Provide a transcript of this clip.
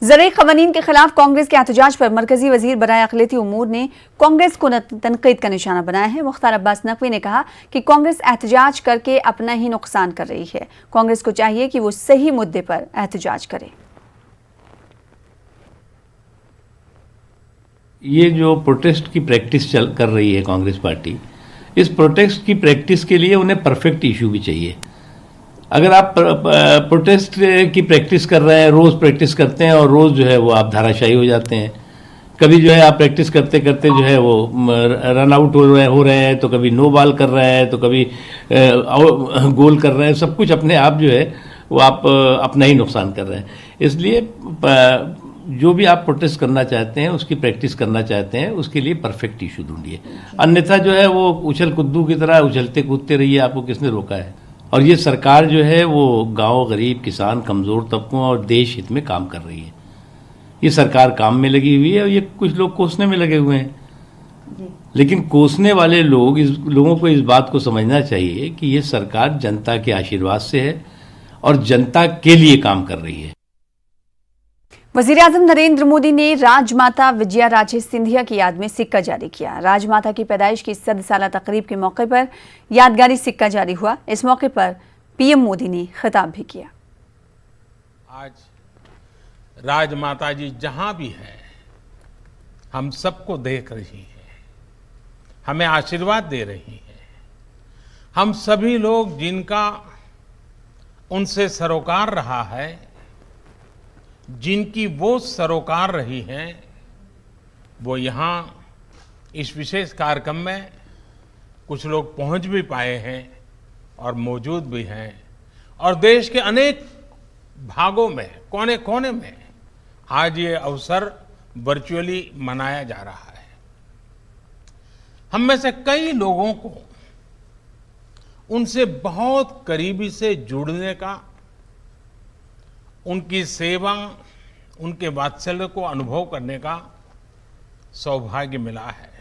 ज़रूरी क़वानीन के खिलाफ कांग्रेस के एहतजाज पर मरकजी वजीर बराए अक़लियती उमूर ने कांग्रेस को तनक़ीद का निशाना बनाया है। मुख्तार अब्बास नकवी ने कहा कि कांग्रेस एहतजाज करके अपना ही नुकसान कर रही है। कांग्रेस को चाहिए कि वो सही मुद्दे पर एहतजाज करे। ये जो प्रोटेस्ट की प्रैक्टिस कर रही है कांग्रेस पार्टी, इस प्रोटेस्ट की प्रैक्टिस के लिए उन्हें परफेक्ट इशू भी चाहिए। अगर आप प्रोटेस्ट की प्रैक्टिस कर रहे हैं, रोज प्रैक्टिस करते हैं और रोज जो है वो आप धाराशायी हो जाते हैं। कभी जो है आप प्रैक्टिस करते करते जो है वो रन आउट हो रहे हैं, तो कभी नो बॉल कर रहे हैं, तो कभी गोल कर रहे हैं। सब कुछ अपने आप जो है वो आप अपना ही नुकसान कर रहे हैं। इसलिए जो भी आप प्रोटेस्ट करना चाहते हैं, उसकी प्रैक्टिस करना चाहते हैं, उसके लिए परफेक्ट इशू ढूंढिए। अन्यथा जो है वो उछल कूदू की तरह उछलते कूदते रहिए, आपको किसने रोका है। और ये सरकार जो है वो गांव, गरीब, किसान, कमजोर तबकों और देश हित में काम कर रही है। ये सरकार काम में लगी हुई है और ये कुछ लोग कोसने में लगे हुए हैं। लेकिन कोसने वाले लोगों को इस बात को समझना चाहिए कि ये सरकार जनता के आशीर्वाद से है और जनता के लिए काम कर रही है। वज़ीर-ए-आज़म नरेंद्र मोदी ने राजमाता विजया राजे सिंधिया की याद में सिक्का जारी किया। राजमाता की पैदाइश की 100 साला तकरीब के मौके पर यादगारी सिक्का जारी हुआ। इस मौके पर पीएम मोदी ने खिताब भी किया। आज राजमाता जी जहां भी है, हम सबको देख रही है, हमें आशीर्वाद दे रही है। हम सभी लोग जिनका उनसे सरोकार रहा है, जिनकी वो सरोकार रही हैं, वो यहाँ इस विशेष कार्यक्रम में कुछ लोग पहुंच भी पाए हैं और मौजूद भी हैं। और देश के अनेक भागों में, कोने कोने में आज ये अवसर वर्चुअली मनाया जा रहा है। हम में से कई लोगों को उनसे बहुत करीबी से जुड़ने का, उनकी सेवा, उनके वात्सल्य को अनुभव करने का सौभाग्य मिला है।